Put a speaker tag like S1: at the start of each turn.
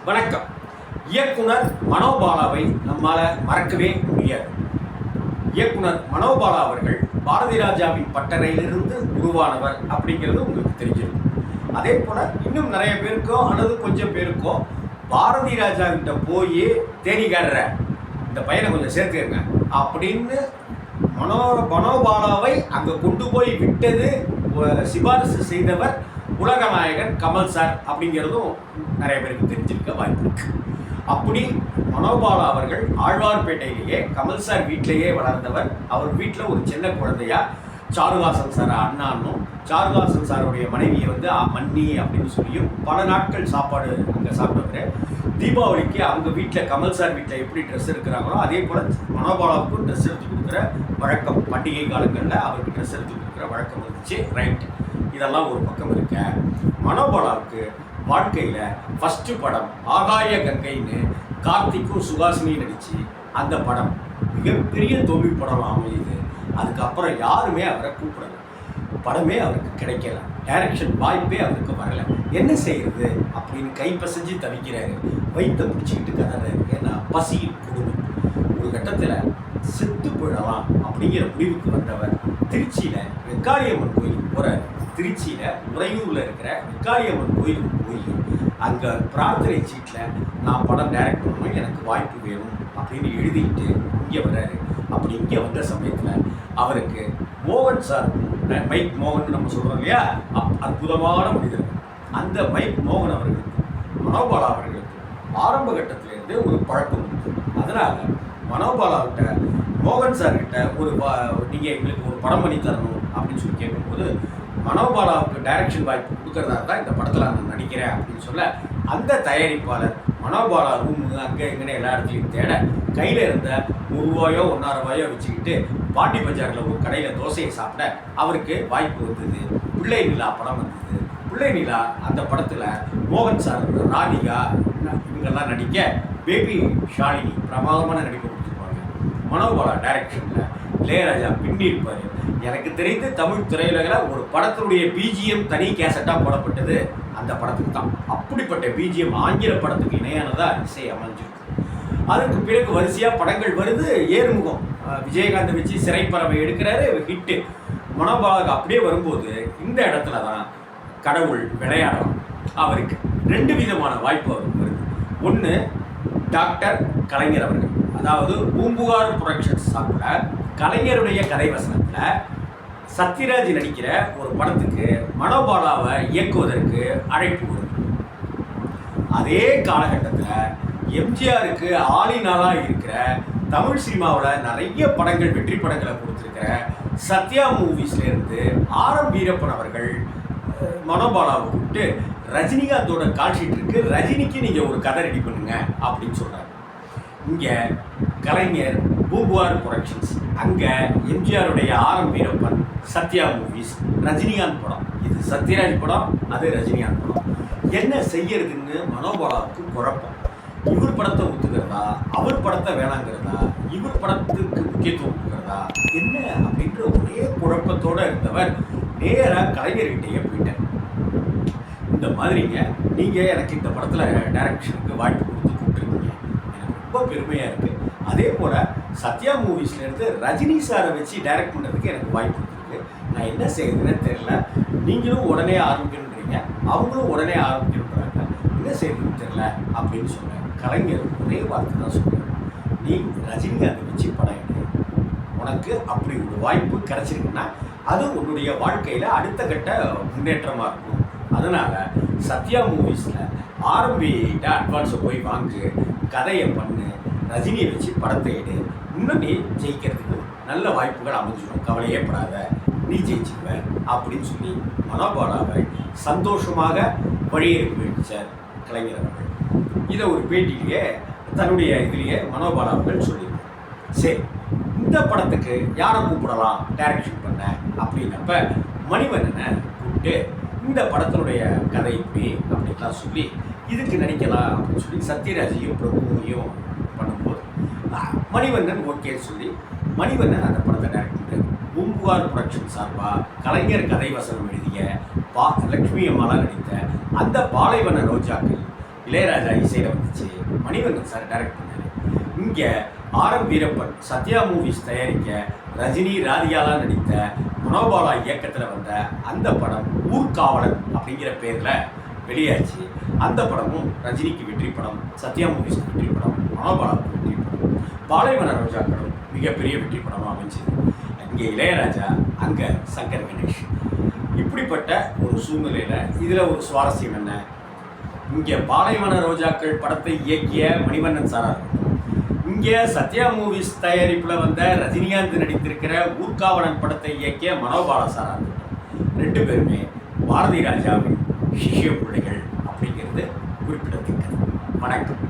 S1: வணக்கம். இயக்குனர் மனோபாலாவை நம்மால் மறக்கவே முடியாது. இயக்குனர் மனோபாலா அவர்கள் பாரதி ராஜாவின் பட்டறையிலிருந்து உருவானவர் அப்படிங்கிறது உங்களுக்கு தெரிஞ்சிருக்கும். அதே போல் இன்னும் நிறைய பேருக்கோ அல்லது கொஞ்சம் பேருக்கோ பாரதி ராஜா கிட்ட போய் தேடிக்காடுற இந்த பையனை கொஞ்சம் சேர்த்துக்கங்க அப்படின்னு மனோபாலாவை அங்கே கொண்டு போய் விட்டது சிபாரிசு செய்தவர் உலகநாயகன் கமல் சார் அப்படிங்கிறதும் நிறைய பேருக்கு தெரிஞ்சிருக்க வாய்ப்பு இருக்கு. அப்படி மனோபாலா அவர்கள் ஆழ்வார்பேட்டையிலேயே கமல் சார் வீட்டிலேயே வளர்ந்தவர். அவர் வீட்டில் ஒரு சின்ன குழந்தையா சாருஹாசன் சார் அண்ணான்னும் சாருஹாசன் சாருடைய மனைவியை மன்னி அப்படின்னு சொல்லியும் பல நாட்கள் சாப்பாடு அங்கே சாப்பிட்டவர். தீபாவளிக்கு அவங்க வீட்டில் கமல் சார் வீட்டில் எப்படி ட்ரெஸ் எடுக்கிறாங்களோ அதே போல் மனோபாலாவுக்கும் ட்ரெஸ் எடுத்து கொடுக்குற வழக்கம், பண்டிகை காலங்களில் அவருக்கு ட்ரெஸ் எடுத்து கொடுக்குற வழக்கம் இருந்துச்சு. ரைட், இதெல்லாம் ஒரு பக்கம் இருக்க, மனோபாலாவுக்கு வாழ்க்கையில் ஃபஸ்ட்டு படம் ஆகாய கங்கைன்னு கார்த்திக்கும் சுகாசினியும் நடித்து அந்த படம் மிகப்பெரிய தோல்வி படம் அமையுது. அதுக்கப்புறம் யாருமே அவரை கூப்பிடல, படமே அவருக்கு கிடைக்கல, டைரக்ஷன் வாய்ப்பே அவருக்கு வரலை. என்ன செய்யறது அப்படின்னு கைப்பசைஞ்சு தவிக்கிறாரு, வயிற்ற பிடிச்சிக்கிட்டு கதறாரு. ஏன்னா பசியின் கொடுமை. ஒரு கட்டத்தில் செத்து போயிடலாம் அப்படிங்கிற முடிவுக்கு வந்தவர் திருச்சியில் வெக்காளியம்மன் கோயிலுக்கு போகிறார். திருச்சியில் உறையூரில் இருக்கிற வெக்காளியம்மன் கோயிலுக்கு போய் அங்கே பிரார்த்தனை சீட்டில் நான் படம் டைரக்ட் பண்ணணும், எனக்கு வாய்ப்பு வேணும் அப்படின்னு எழுதிக்கிட்டு இங்கே வர்றாரு. அப்படி இங்கே வந்த சமயத்தில் அவருக்கு மோகன் சார், மைக் மோகன் நம்ம சொல்கிறோம் இல்லையா, அற்புதமான மனிதர். அந்த மைக் மோகன் அவர்களுக்கு மனோபாலா அவர்களுக்கு ஆரம்ப கட்டத்திலேருந்து ஒரு பழக்கம் உண்டு. அதனால் மனோபாலாவிட்ட மோகன் சார்கிட்ட நீங்கள் எங்களுக்கு ஒரு படம் பண்ணி தரணும் அப்படின்னு சொல்லி கேட்கும்போது, மனோபாலாவுக்கு டைரக்ஷன் வாய்ப்பு கொடுக்கறதா தான் இந்த படத்தில் நான் நடிக்கிறேன் அப்படின்னு சொல்ல, அந்த தயாரிப்பாளர் மனோபாலா ரூம் அங்கே இங்கே எல்லா இடத்துலையும் தேட கையில் இருந்த ₹1 ₹1.50 வச்சுக்கிட்டு பாண்டி பஜாரில் ஒரு கடையில் தோசையை சாப்பிட அவருக்கு வாய்ப்பு வந்தது. பிள்ளை நிலா படம் வந்தது. பிள்ளை நிலா அந்த படத்தில் மோகன் சார், ராதிகா இவங்கெல்லாம் நடிக்க பேபி ஷாலினி பிரமாதமான நடிப்பு கொடுத்துருப்பாங்க. மனோபாலா டைரக்ஷனில் இளையராஜா பின்னி இருப்பார். எனக்கு தெரிந்து தமிழ் திரையுலகில் ஒரு படத்தினுடைய பிஜிஎம் தனி கேசட்டாக போடப்பட்டது அந்த படத்துக்கு தான். அப்படிப்பட்ட பிஜிஎம் ஆங்கில படத்துக்கு இணையானதாக இசை அமைஞ்சிருக்கு. அதற்கு பிறகு வரிசையாக படங்கள் வருது. ஏறுமுகம் விஜயகாந்த் வச்சு சிறைப்பறவை எடுக்கிறாரு, ஹிட்டு. மனோபாலாவுக்கு அப்படியே வரும்போது இந்த இடத்துல தான் கடவுள் விளையாடலாம். அவருக்கு 2 விதமான வாய்ப்பு அவருக்கு வருது. ஒன்று, டாக்டர் கலைஞர் அவர்கள், அதாவது பூம்புகார் புரொடக்ஷன்ஸ் சார்பில் கலைஞருடைய கதை வசனத்தில் சத்யராஜ் நடிக்கிற ஒரு படத்துக்கு மனோபாலாவை இயக்குவதற்கு அழைப்பு வருது. அதே காலகட்டத்தில் எம்ஜிஆருக்கு ஆளினாலாக இருக்கிற தமிழ் சினிமாவில் நிறைய படங்கள், வெற்றி படங்களை கொடுத்துருக்கிற சத்யா மூவிஸ்லேருந்து ஆர்.எம். வீரப்பன் அவர்கள் மனோபாலாவை கூப்பிட்டு ரஜினிகாந்தோட கால்ஷீட் இருக்குது, ரஜினிக்கு நீங்கள் ஒரு கதை ரெடி பண்ணுங்க அப்படின்னு சொல்கிறாங்க. இங்கே கலைஞர் பூம்புகார் புரொடக்ஷன்ஸ், அங்கே எம்ஜிஆருடைய ஆர்.எம். வீரப்பன், சத்யா மூவிஸ், ரஜினிகாந்த் படம். இது சத்யராஜ் படம், அது ரஜினிகாந்த் படம். என்ன செய்யறதுன்னு மனோபாலாவுக்கு குழப்பம். இவர் படத்தை ஒத்துக்கிறதா, அவர் படத்தை வேணாங்கிறதா, இவர் படத்துக்கு முக்கியத்துவம் கொடுக்குறதா, என்ன அப்படின்ற ஒரே குழப்பத்தோடு இருந்தவர் நேராக கலைஞர்கிட்டயே போயிட்டார். இந்த மாதிரிங்க, நீங்கள் எனக்கு இந்த படத்தில் டைரக்ஷனுக்கு வாய்ப்பு கொடுத்து கூப்பிட்டுருக்கீங்க, எனக்கு ரொம்ப பெருமையாக இருக்குது. அதே போல் சத்யா மூவிஸ்லேருந்து ரஜினி சாரை வச்சு டைரக்ட் பண்ணுறதுக்கு எனக்கு வாய்ப்பு இருக்குது. நான் என்ன செய்யுதுன்னு தெரியல. நீங்களும் உடனே ஆரம்பிக்கணுன்றீங்க, அவங்களும் உடனே ஆரம்பிக்கணுன்றாங்க, என்ன செய்யுதுன்னு தெரியல அப்படின்னு சொன்னேன். கலைஞர் ஒரே வார்த்தை தான் சொல்லுவார், நீ ரஜினிகாந்தை வச்சு படம் எடு. உனக்கு அப்படி ஒரு வாய்ப்பு கிடச்சிருக்குன்னா அது உன்னுடைய வாழ்க்கையில் அடுத்த கட்ட முன்னேற்றமாக இருக்கும். அதனால் சத்யா மூவிஸில் ஆரம்பிட்ட அட்வான்ஸை போய் வாங்கு, கதையை பண்ணு, ரஜினியை வச்சு படத்தை எடு, இன்னும் நீ ஜெயிக்கிறதுக்கு நல்ல வாய்ப்புகள் அமைஞ்சிடும், கவலையே படாத, நீ ஜெயிச்சுக்குவ அப்படின்னு சொல்லி மனோபாலாவை சந்தோஷமாக வழியெடுப்பு வைச்சார் கலைஞர் அவர்கள். இதை ஒரு பேட்டியிலேயே தன்னுடைய இதிலேயே மனோபாலா அவர்கள் சொல்லியிருக்கார். சரி, இந்த படத்துக்கு யாரை கூப்பிடலாம் டைரக்ஷன் பண்ண அப்படின்னப்ப மணிவண்ணனை கூப்பிட்டு இந்த படத்தினுடைய கதை இப்படி அப்படின்லாம் சொல்லி இதுக்கு நடிக்கலாம் அப்படின்னு சொல்லி சத்யராஜையும் பிரபுவையும் பண்ணும்போது மணிவண்ணன் ஓகேன்னு சொல்லி மணிவண்ணன் அந்த படத்தை டைரக்ட் பண்ணார். பூம்புகார் புரொடக்ஷன் சார்பாக கலைஞர் கதை வசனம் எழுதிய லக்ஷ்மி அம்மாலாம் நடித்த அந்த பாலைவன ரோஜாக்கள் இளையராஜா இசையில் வந்துச்சு. மணிவண்ணன் சார் டைரக்ட் பண்ணார். இங்கே ஆர்.எம். வீரப்பன் சத்யா மூவிஸ் தயாரிக்க ரஜினி ராதிகாலாம் நடித்த மனோபாலா இயக்கத்தில் வந்த அந்த படம் ஊர்காவலன் அப்படிங்கிற பேரில் வெளியாச்சு. அந்த படமும் ரஜினிக்கு வெற்றி படம், சத்யா மூவிஸ்க்கு வெற்றி படம், மனோபாலாவுக்கு வெற்றி படம், பாலைவன ரோஜாக்களும் மிகப்பெரிய வெற்றி படமாக அமைஞ்சது. இங்கே இளையராஜா, அங்கே சங்கர் கணேஷ். இப்படிப்பட்ட ஒரு சூழ்நிலையில் இதில் ஒரு சுவாரஸ்யம் என்ன, இங்கே பாலைவன ரோஜாக்கள் படத்தை இயக்கிய மணிவண்ணன் சாரா இருக்கட்டும், இங்கே சத்யா மூவிஸ் தயாரிப்பில் வந்த ரஜினிகாந்த் நடித்திருக்கிற ஊர்காவலன் படத்தை இயக்கிய மனோபாலா சாரா இருக்கட்டும், 2 பேருமே பாரதி ராஜாவின் சிஷ்ய பிள்ளைகள் அப்படிங்கிறது குறிப்பிடத்தக்கது. வணக்கம்.